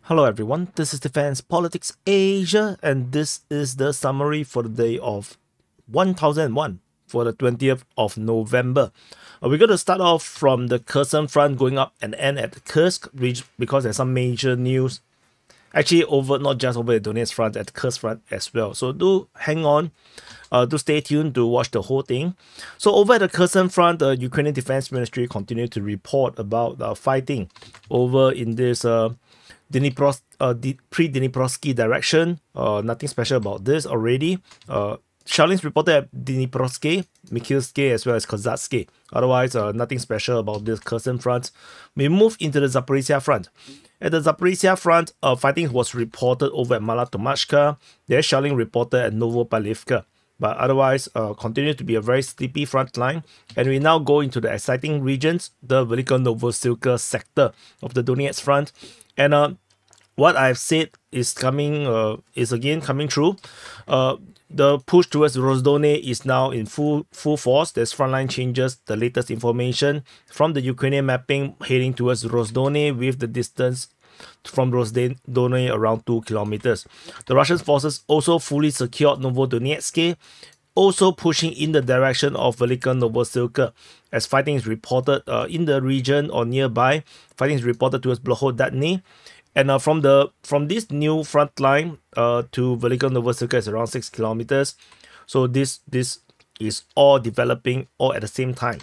Hello everyone, this is Defense Politics Asia, and this is the summary for the day of 1001 for the 20th of November. We're going to start off from the Kherson front going up and end at Kursk because there's some major news. Actually, not just over the Donetsk front, at Kursk front as well. So do hang on, do stay tuned to watch the whole thing. So over at the Kherson front, the Ukrainian Defense Ministry continued to report about fighting over in this pre-Dniprovsky direction. Nothing special about this already. Shellings reported at Dniprovsky, Mikhailsky, as well as Kazatsky. Otherwise, nothing special about this Kherson front. We move into the Zaporizhia front. At the Zaporizhia front, fighting was reported over at Malatomashka. There's shelling reported at Novopalivka. But otherwise, continues to be a very sleepy front line. And we now go into the exciting regions, the Velika Novosilka sector of the Donetsk front. And what I've said is again coming true. The push towards Rozdone is now in full force. There's frontline changes. The latest information from the Ukrainian mapping heading towards Rozdone with the distance from Rozdone around 2 kilometers. The Russian forces also fully secured Novodonetsk, also pushing in the direction of Velika Novosilka, as fighting is reported in the region or nearby. Fighting is reported towards Blahodatny. And from this new front line to Velika Novosilka is around 6 kilometers. So this is all developing all at the same time.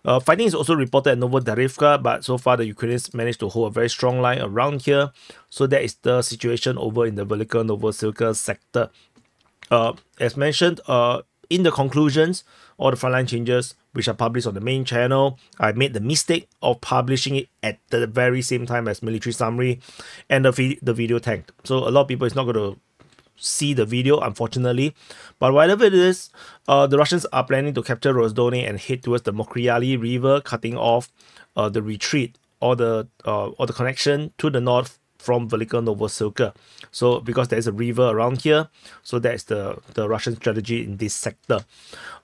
Fighting is also reported at Novodarivka, but so far the Ukrainians managed to hold a very strong line around here. So that is the situation over in the Velika Novosilka sector. As mentioned, in the conclusions, all the frontline changes which are published on the main channel, I made the mistake of publishing it at the very same time as military summary, and the video tanked. So a lot of people is not going to see the video, unfortunately. But whatever it is, the Russians are planning to capture Rozdone and head towards the Mokryali River, cutting off the retreat or the connection to the north from Velika Novosilka. So because there's a river around here, so that's the Russian strategy in this sector.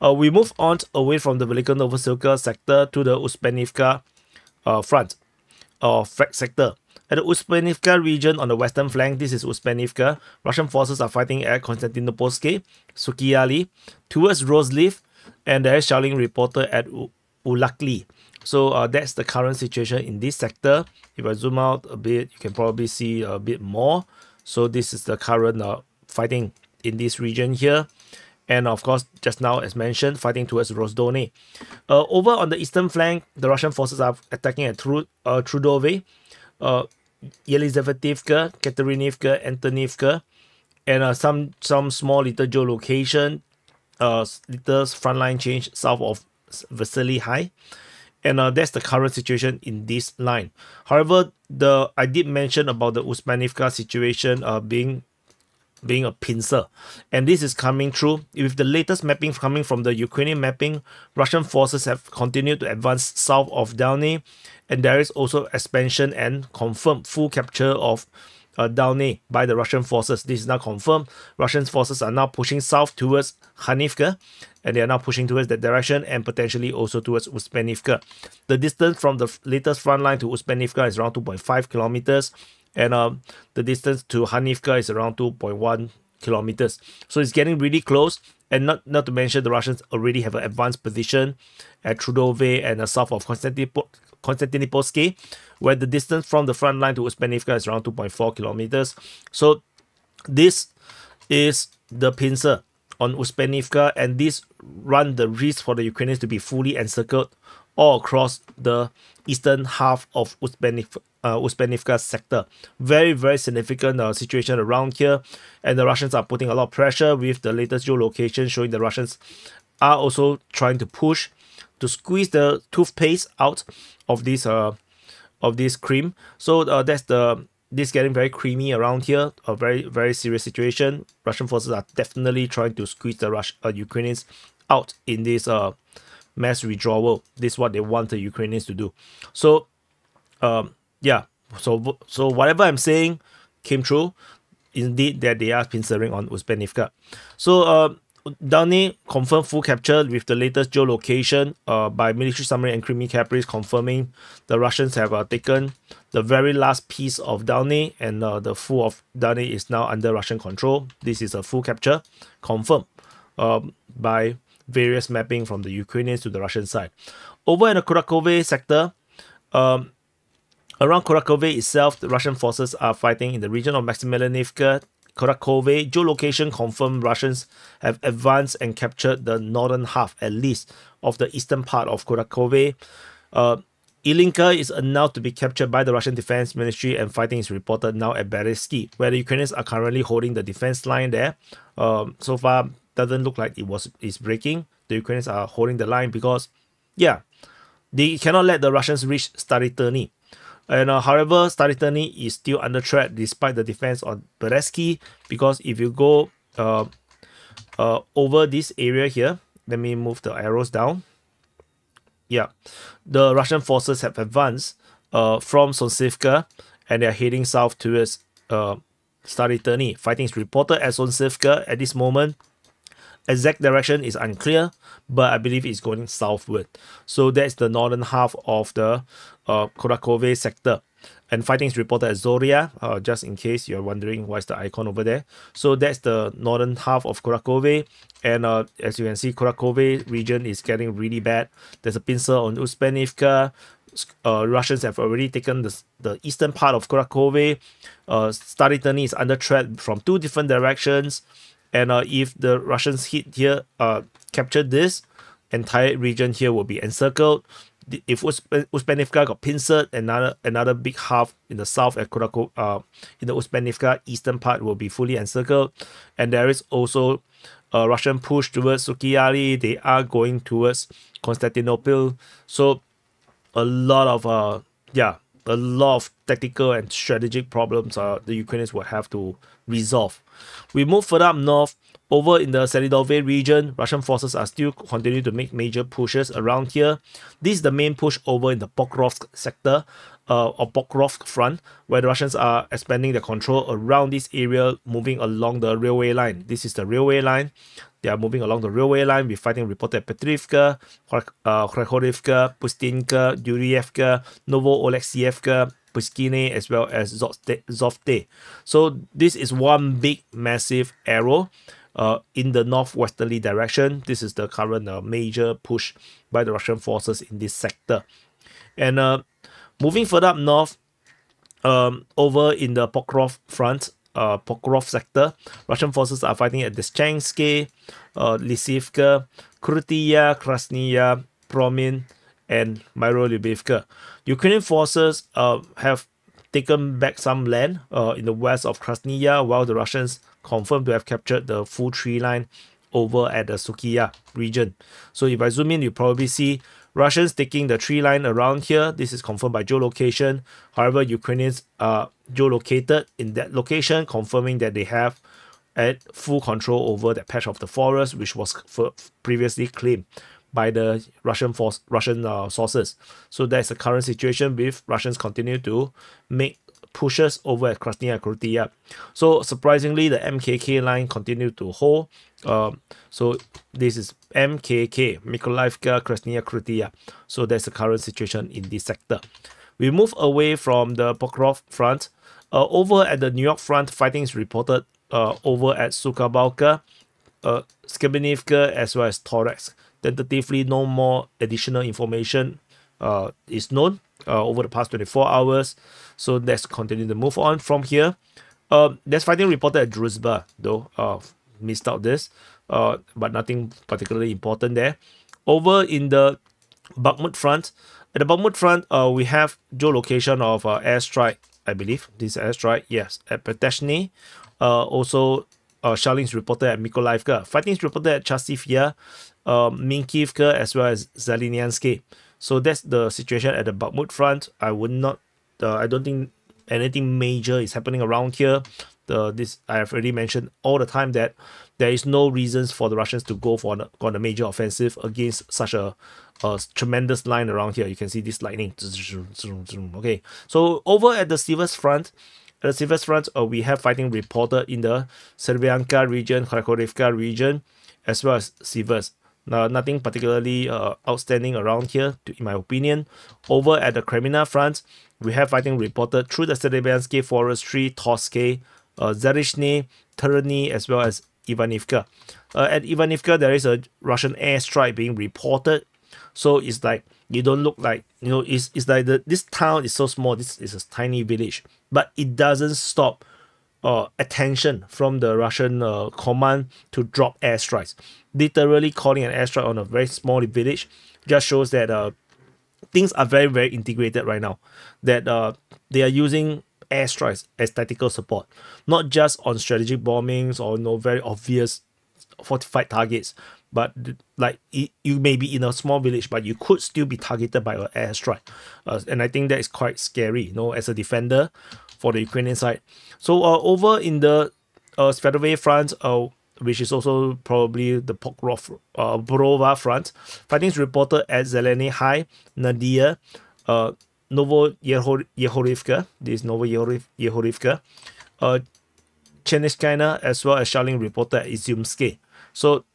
We move on away from the Velika Novosilka sector to the Uspenivka front sector. At the Uspenivka region on the western flank, this is Uspenivka. Russian forces are fighting at Konstantinopolsk, Sukiali, towards Rozliv, and there is shelling reported at Ulakli. So that's the current situation in this sector. If I zoom out a bit, you can probably see a bit more. So this is the current fighting in this region here. And of course, just now, as mentioned, fighting towards Rozdone. Over on the eastern flank, the Russian forces are attacking at Trudove, Yelizavetivka, Katerinivka, Antonivka, and some small little geolocation, little frontline change south of Vasily High. And that's the current situation in this line. However, I did mention about the Uspenivka situation being a pincer, and this is coming true. With the latest mapping coming from the Ukrainian mapping, Russian forces have continued to advance south of Dalny, and there is also expansion and confirmed full capture of Dalny by the Russian forces. This is now confirmed. Russian forces are now pushing south towards Khanivka, and they are now pushing towards that direction and potentially also towards Uspenivka. The distance from the latest front line to Uspenivka is around 2.5 kilometers, and the distance to Khanivka is around 2.1 kilometers. So it's getting really close, and not to mention the Russians already have an advanced position at Trudove and south of Konstantinopolsk, where the distance from the front line to Uspenivka is around 2.4 kilometers. So this is the pincer on Uspenivka, and this run the risk for the Ukrainians to be fully encircled all across the eastern half of Uspenivka sector. Very, very significant situation around here, and the Russians are putting a lot of pressure with the latest geolocation showing the Russians are also trying to push to squeeze the toothpaste out of this cream. So this getting very creamy around here. A very, very serious situation. Russian forces are definitely trying to squeeze the Ukrainians out in this mass withdrawal. This is what they want the Ukrainians to do. So yeah, so whatever I'm saying came true. Indeed, that they are pincering on Uspenivka. So Dalny confirmed full capture with the latest geolocation by military summary and Crimea Caprice confirming the Russians have taken the very last piece of Dalny, and the full of Dalny is now under Russian control. This is a full capture confirmed by various mapping from the Ukrainians to the Russian side. Over in the Kurakove sector, around Kurakove itself, the Russian forces are fighting in the region of Maximilianivka, Kurakove. Geolocation confirmed Russians have advanced and captured the northern half, at least, of the eastern part of Kurakove. Ilinka is announced to be captured by the Russian Defense Ministry, and fighting is reported now at Berezki, where the Ukrainians are currently holding the defense line there. So far, doesn't look like it's breaking. The Ukrainians are holding the line because, yeah, they cannot let the Russians reach Stariterny. And however, Stariterny is still under threat despite the defense on Berezki, because if you go over this area here, let me move the arrows down. Yeah, the Russian forces have advanced from Sonsivka, and they are heading south towards Stariterny. Fighting is reported at Sonsivka at this moment. Exact direction is unclear, but I believe it's going southward. So that's the northern half of the Kurakove sector. And fighting is reported at Zoria, just in case you're wondering why is the icon over there. So that's the northern half of Kurakove. And as you can see, Kurakove region is getting really bad. There's a pincer on Uspenivka. Russians have already taken the eastern part of Kurakove. Stariterny is under threat from two different directions. And if the Russians hit here, capture this, entire region here will be encircled. If Uspenivka got pincered, another big half in the south at Kurakove, in the Uspenivka eastern part will be fully encircled. And there is also a Russian push towards Sukiari. They are going towards Constantinople. So a lot of tactical and strategic problems the Ukrainians will have to resolve. We move further up north. Over in the Selidove region, Russian forces are still continuing to make major pushes around here. This is the main push over in the Pokrovsk sector, or Pokrovsk front, where the Russians are expanding their control around this area, moving along the railway line. This is the railway line. They are moving along the railway line with fighting reported at Petrivka, Krekhodivka, Pustinka, Yurievka, Novo-Oleksievka, Puskine, as well as Zovte. So this is one big massive arrow in the northwesterly direction. This is the current major push by the Russian forces in this sector. And moving further up north, over in the Pokrov front, Pokrov sector, Russian forces are fighting at Deschanske, Lisivka, Krutya, Krasnaya, Promin, and Myrolubivka. Ukrainian forces have taken back some land in the west of Krasnaya, while the Russians confirmed to have captured the full tree line over at the Sukiya region. So if I zoom in, you probably see Russians taking the tree line around here. This is confirmed by geolocation. However, Ukrainians are geolocated in that location, confirming that they have at full control over that patch of the forest, which was previously claimed by the Russian sources. So that's the current situation, with Russians continue to make pushes over at Krasnaya and Krutya. So surprisingly, the MKK line continued to hold. So this is MKK, Mykolaiivka, Krasnaya, Krutya. So that's the current situation in this sector. We move away from the Pokrov front. Over at the New York front, fighting is reported over at Sukabalka, Skibinivka, as well as Toretsk. Tentatively, no more additional information is known over the past 24 hours. So let's continue to move on from here. There's fighting reported at Druzhba, though. Missed out this, but nothing particularly important there. Over in the Bakhmut front, at the Bakhmut front, we have geolocation of airstrike, I believe. This airstrike, yes, at Peteshny. Also, shelling is reported at Mykolaiivka. Fighting is reported at Chasivya, Minkiivka, as well as Zaliniansky. So that's the situation at the Bakhmut front. I don't think anything major is happening around here. I have already mentioned all the time that there is no reasons for the Russians to go for a major offensive against such a tremendous line around here. You can see this lightning. Okay, so over at the Sivas front, we have fighting reported in the Serbianka region, Kharkovivka region, as well as Sivers. Nothing particularly outstanding around here, in my opinion. Over at the Kremyanoe front, we have fighting reported through the Serbiansky Forestry, Toske, Zarishny, Terny, as well as Ivanivka. At Ivanivka, there is a Russian airstrike being reported. So it's like, you don't look like, you know, it's like this town is so small, this is a tiny village, but it doesn't stop attention from the Russian command to drop airstrikes. Literally calling an airstrike on a very small village just shows that things are very, very integrated right now. That they are using airstrikes as tactical support, not just on strategic bombings or very obvious fortified targets, but like you may be in a small village, but you could still be targeted by an airstrike, and I think that is quite scary, as a defender for the Ukrainian side. So over in the Svetove front, which is also probably the Borova front, fighting is reported at Zeleny High, Nadia, Novo Yehorivka, this is Novo Yehorivka, Cherneskaya, as well as shelling reported at Izumske. So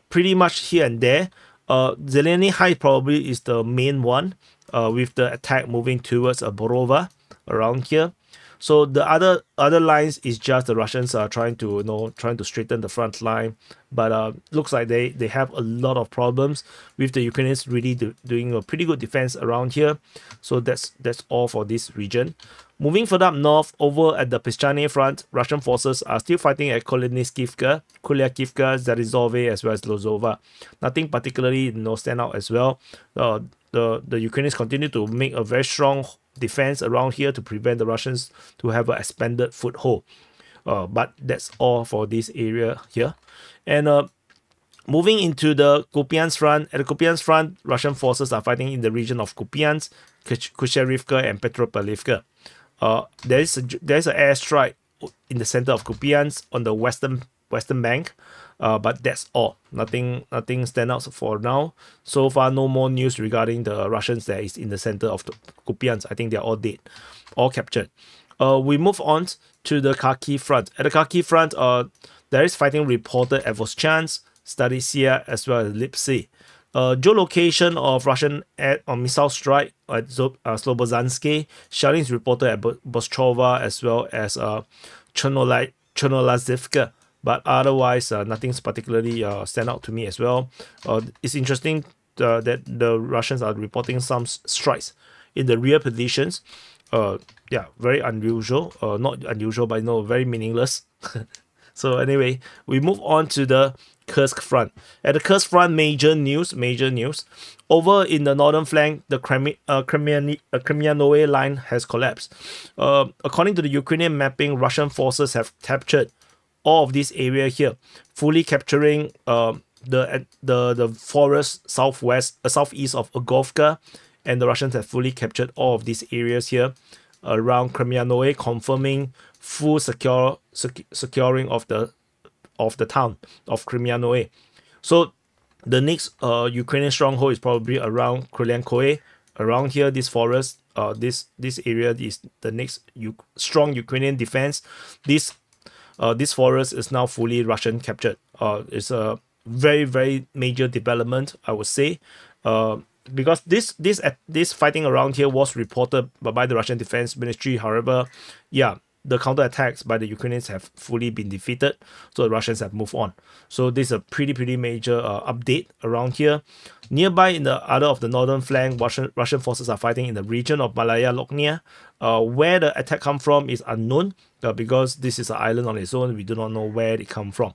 pretty much here and there. Zeleny High probably is the main one, with the attack moving towards Borova around here. So the other lines is just the Russians are trying to straighten the front line, but looks like they have a lot of problems with the Ukrainians really doing a pretty good defense around here. So that's all for this region. Moving further up north, over at the Pischane front, Russian forces are still fighting at Kulyakivka, Zarizove, as well as Lozova. Nothing particularly stand out as well. The Ukrainians continue to make a very strong defense around here to prevent the Russians to have an expanded foothold. But that's all for this area here. And moving into the Kupiansk front, at the Kupiansk front, Russian forces are fighting in the region of Kupiansk, Kusherivka, and Petropavlivka. There is an airstrike in the center of Kupiansk on the western bank, but that's all. Nothing stand out for now. So far, no more news regarding the Russians that is in the center of the Kupiansk. I think they're all dead, all captured. We move on to the Kharkiv front. At the Kharkiv front, there is fighting reported at Voschansk, Stadisia, as well as Lipsy. Geolocation of Russian missile strike at Slobozansky. Shelling is reported at Boschova as well as Chernolazivka. But otherwise, nothing's particularly stand out to me as well. It's interesting that the Russians are reporting some strikes in the rear positions. Yeah, very unusual. Not unusual, but very meaningless. So anyway, we move on to the Kursk front. At the Kursk front, major news. Over in the northern flank, the Kremyanoe line has collapsed. According to the Ukrainian mapping, Russian forces have captured all of this area here, fully capturing the forest southeast of Ogovka, and the Russians have fully captured all of these areas here around Kremyanoe, confirming full securing of the town of Kremyanoe. So the next Ukrainian stronghold is probably around Kremyanoe. Around here, this forest, this area is the next strong Ukrainian defense. This forest is now fully Russian captured. It's a very, very major development, I would say, because this fighting around here was reported by the Russian Defense Ministry. However, yeah, the counterattacks by the Ukrainians have fully been defeated, so the Russians have moved on. So this is a pretty major update around here. Nearby, in the other of the northern flank, Russian forces are fighting in the region of Malaya Loknia. Where the attack come from is unknown, because this is an island on its own. We do not know where it come from.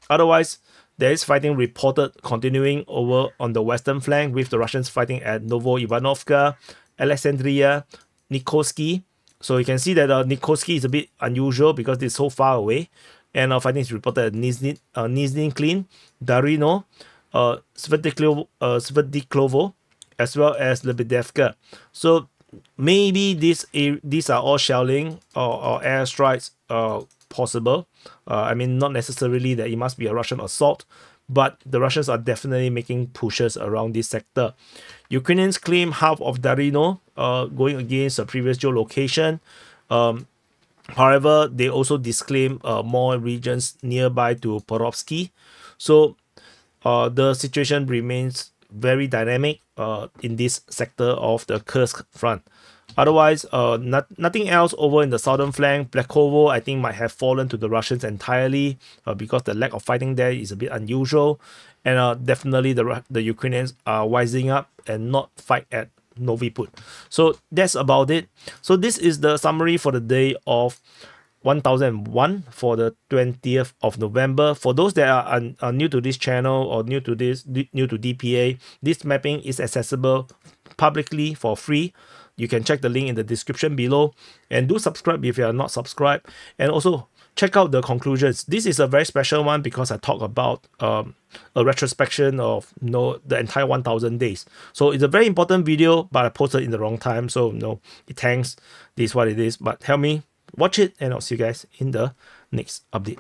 Otherwise, there is fighting reported continuing over on the western flank, with the Russians fighting at Novo Ivanovka, Alexandria, Nikolsky. So you can see that Nikolsky is a bit unusual because it's so far away. And fighting is reported at Nizhny Klin, Darino, Sverdiklovo, as well as Lebedevka. So maybe these are all shelling or airstrikes possible. I mean, not necessarily that it must be a Russian assault, but the Russians are definitely making pushes around this sector. Ukrainians claim half of Darino, going against a previous geolocation. However, they also disclaim more regions nearby to Porovsky. So the situation remains very dynamic in this sector of the Kursk front. Otherwise, nothing else over in the southern flank. Blakovo, I think, might have fallen to the Russians entirely because the lack of fighting there is a bit unusual. And definitely the Ukrainians are wising up and not fight at Novi Put. So that's about it. So this is the summary for the day of 1001 for the 20th of November. For those that are new to this channel or new to DPA, this mapping is accessible publicly for free. You can check the link in the description below, and do subscribe if you are not subscribed, and also check out the conclusions. This is a very special one because I talk about a retrospection of the entire 1000 days. So it's a very important video, but I posted in the wrong time, so it hangs. This is what it is, but help me watch it, and I'll see you guys in the next update.